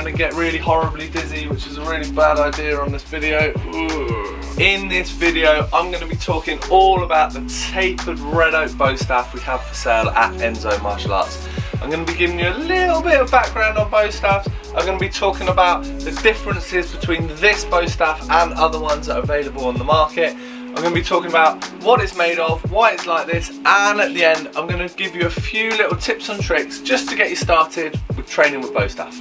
around and get really horribly dizzy, which is a really bad idea on this video. Ooh. In this video, I'm going to be talking all about the tapered red oak bow staff we have for sale at Enso Martial Arts. I'm going to be giving you a little bit of background on bow staffs. I'm going to be talking about the differences between this bow staff and other ones that are available on the market. I'm going to be talking about what it's made of, why it's like this, and at the end I'm going to give you a few little tips and tricks just to get you started with training with bow staff.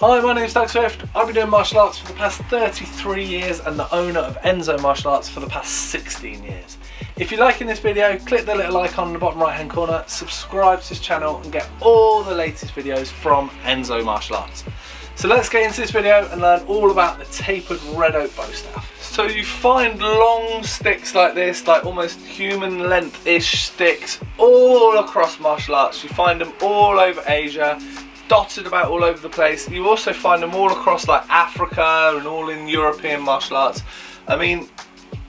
Hi, my name's Doug Swift. I've been doing martial arts for the past 33 years and the owner of Enso Martial Arts for the past 16 years. If you're liking this video, click the little icon in the bottom right hand corner, subscribe to this channel and get all the latest videos from Enso Martial Arts. So let's get into this video and learn all about the tapered red oak bow staff. So you find long sticks like this, like almost human length-ish sticks all across martial arts. You find them all over Asia, dotted about all over the place. You also find them all across like Africa and all in European martial arts. I mean,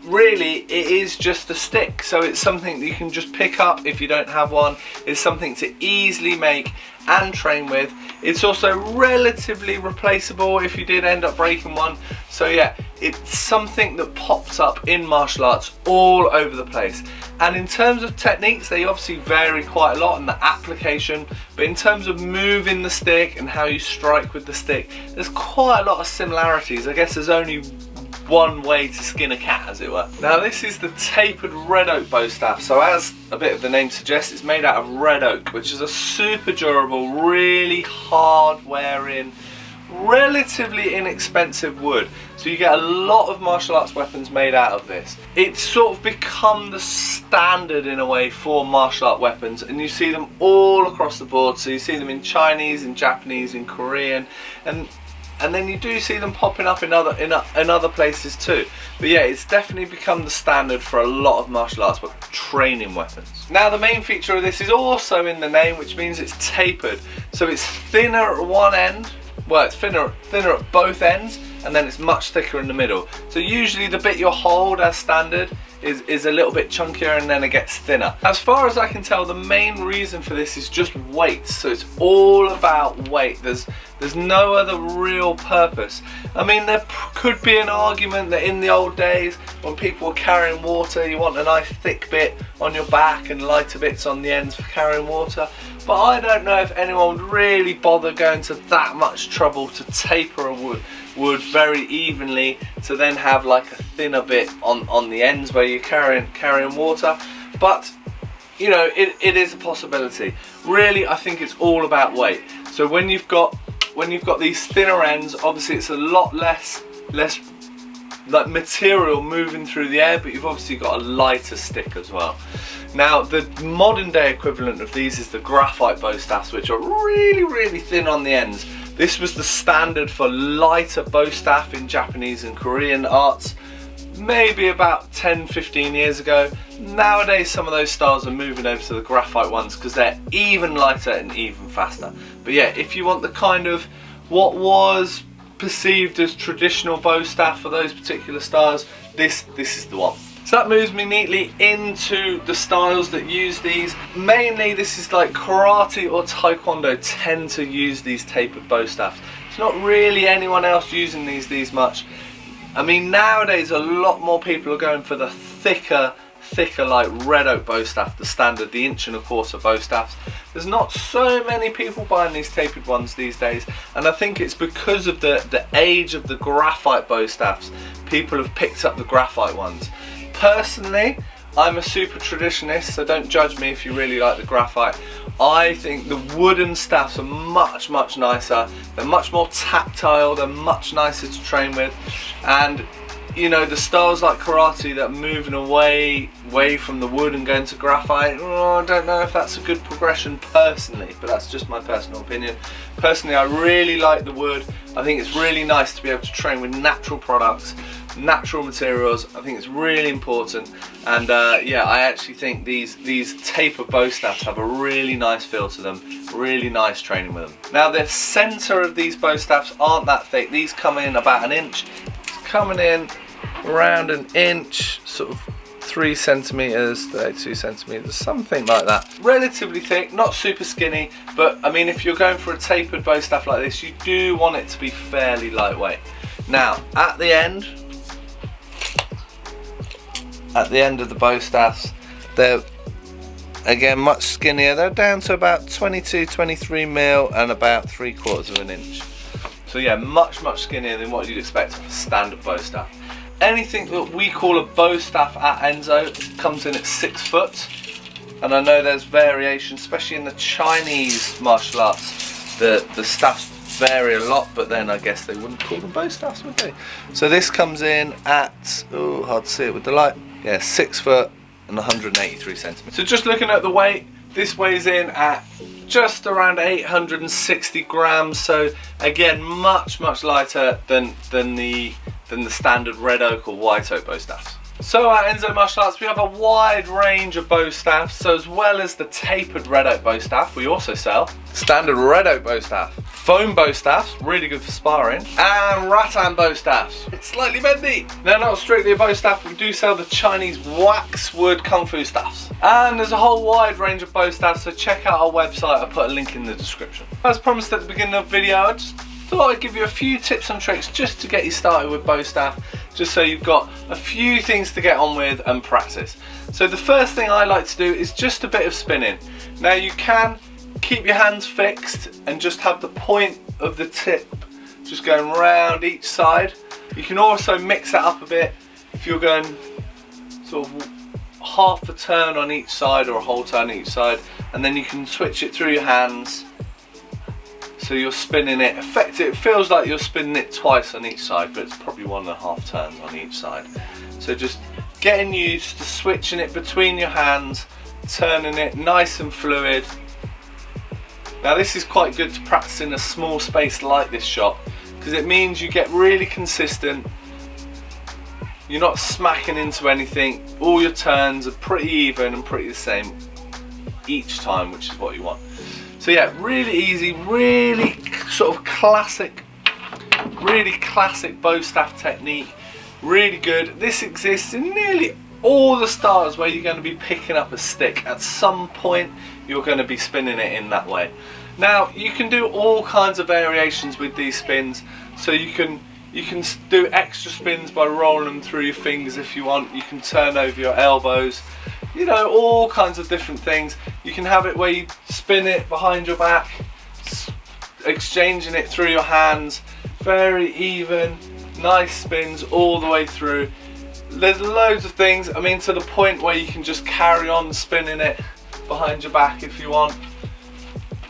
really it is just a stick, so it's something that you can just pick up if you don't have one. It's something to easily make and train with. It's also relatively replaceable if you did end up breaking one. So yeah, it's something that pops up in martial arts all over the place. And in terms of techniques, they obviously vary quite a lot in the application, but in terms of moving the stick and how you strike with the stick, there's quite a lot of similarities. I guess there's only one way to skin a cat, as it were. Now this is the tapered red oak bow staff. So as a bit of the name suggests, it's made out of red oak, which is a super durable, really hard wearing, relatively inexpensive wood. So you get a lot of martial arts weapons made out of this. It's sort of become the standard in a way for martial art weapons, and you see them all across the board. So you see them in Chinese, in Japanese, in Korean, and then you do see them popping up in other places too. But yeah, it's definitely become the standard for a lot of martial arts but training weapons. Now the main feature of this is also in the name, which means it's tapered. So it's thinner at one end, well, it's thinner at both ends, and then it's much thicker in the middle. So usually the bit you hold as standard is a little bit chunkier and then it gets thinner. As far as I can tell, the main reason for this is just weight. So it's all about weight. There's no other real purpose. I mean, there could be an argument that in the old days when people were carrying water, you want a nice thick bit on your back and lighter bits on the ends for carrying water. But I don't know if anyone would really bother going to that much trouble to taper a wood very evenly to then have like a thinner bit on the ends where you're carrying water. But you know, it is a possibility. Really, I think it's all about weight. So when you've got these thinner ends, obviously it's a lot less like material moving through the air, but you've obviously got a lighter stick as well. Now the modern day equivalent of these is the graphite bow staffs, which are really thin on the ends. This was the standard for lighter bow staff in Japanese and Korean arts maybe about 10-15 years ago. Nowadays some of those styles are moving over to the graphite ones because they're even lighter and even faster. But yeah, if you want the kind of what was perceived as traditional bow staff for those particular styles, this is the one. So that moves me neatly into the styles that use these. Mainly this is like karate or taekwondo tend to use these tapered bow staffs. It's not really anyone else using these much. I mean, nowadays a lot more people are going for the thicker like red oak bow staff, the standard, the 1.25" bow staffs. There's not so many people buying these tapered ones these days, and I think it's because of the age of the graphite bow staffs. People have picked up the graphite ones. Personally, I'm a super traditionalist, so don't judge me if you really like the graphite. I think the wooden staffs are much nicer. They're much more tactile, they're much nicer to train with, and you know, the styles like karate that are moving away from the wood and going to graphite, I don't know if that's a good progression personally, but that's just my personal opinion. Personally, I really like the wood. I think it's really nice to be able to train with natural products, natural materials. I think it's really important, and yeah, I actually think these tapered bow staffs have a really nice feel to them, really nice training with them. Now the centre of these bow staffs aren't that thick. These come in about 1 inch. It's coming in around 1 inch, sort of 33 centimeters, 32 centimeters, something like that. Relatively thick, not super skinny, but I mean, if you're going for a tapered bow staff like this, you do want it to be fairly lightweight. Now, at the end of the bow staffs, they're again much skinnier. They're down to about 22, 23 mil and about 3/4 of an inch. So yeah, much skinnier than what you'd expect of a standard bow staff. Anything that we call a bow staff at Enso comes in at 6 foot, and I know there's variation, especially in the Chinese martial arts. The staffs vary a lot, but then I guess they wouldn't call them bow staffs, would they? So this comes in at, oh, hard to see it with the light, yeah, 6 foot and 183 centimeters. So just looking at the weight, this weighs in at just around 860 grams. So again, much lighter than the standard red oak or white oak bow staffs. So at Enso Martial Arts, we have a wide range of bow staffs. So as well as the tapered red oak bow staff, we also sell standard red oak bow staff, foam bow staffs, really good for sparring, and rattan bow staffs. It's slightly bendy. They're not strictly a bow staff, we do sell the Chinese waxwood kung fu staffs. And there's a whole wide range of bow staffs, so check out our website, I'll put a link in the description. As promised at the beginning of the video, I just thought I'd give you a few tips and tricks just to get you started with bow staff, just so you've got a few things to get on with and practice. So the first thing I like to do is just a bit of spinning. Now you can keep your hands fixed and just have the point of the tip just going round each side. You can also mix that up a bit if you're going sort of half a turn on each side or a whole turn on each side, and then you can switch it through your hands. So you're spinning it, it feels like you're spinning it twice on each side, but it's probably 1.5 turns on each side. So just getting used to switching it between your hands, turning it nice and fluid. Now this is quite good to practice in a small space like this shop, because it means you get really consistent. You're not smacking into anything. All your turns are pretty even and pretty the same each time, which is what you want. So yeah, really easy, really sort of classic bow staff technique, really good. This exists in nearly all the styles where you're going to be picking up a stick. At some point you're going to be spinning it in that way. Now you can do all kinds of variations with these spins, so you can do extra spins by rolling them through your fingers if you want. You can turn over your elbows, you know, all kinds of different things. You can have it where you spin it behind your back, exchanging it through your hands, very even, nice spins all the way through. There's loads of things, I mean, to the point where you can just carry on spinning it behind your back if you want.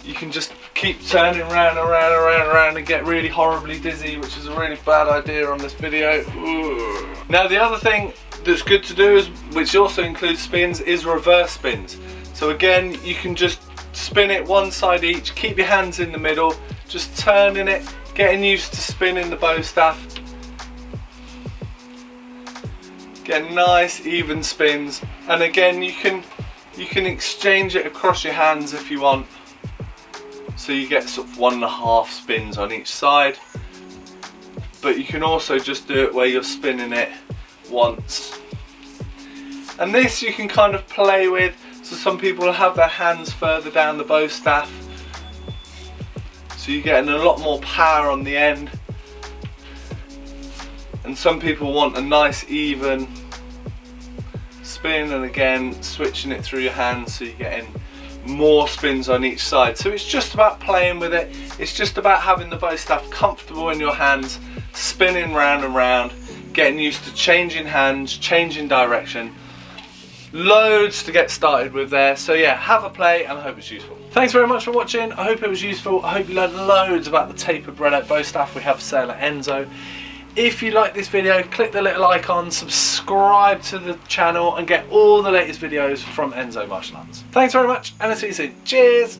You can just keep turning round and round and round and round and get really horribly dizzy, which is a really bad idea on this video. Ooh. Now the other thing that's good to do, is, which also includes spins, is reverse spins. So again, you can just spin it one side each, keep your hands in the middle, just turning it, getting used to spinning the bow staff. Get nice even spins, and again you can exchange it across your hands if you want. So you get sort of 1.5 spins on each side, but you can also just do it where you're spinning it once. And this you can kind of play with, so some people have their hands further down the bow staff, so you're getting a lot more power on the end, and some people want a nice even spin, and again switching it through your hands so you're getting more spins on each side. So it's just about playing with it. It's just about having the bow staff comfortable in your hands, spinning round and round, getting used to changing hands, changing direction. Loads to get started with there. So yeah, have a play and I hope it's useful. Thanks very much for watching. I hope it was useful. I hope you learned loads about the tapered red oak bow staff we have for sale at Enso. If you like this video, click the little icon, subscribe to the channel and get all the latest videos from Enso Martial Arts. Thanks very much and I'll see you soon. Cheers!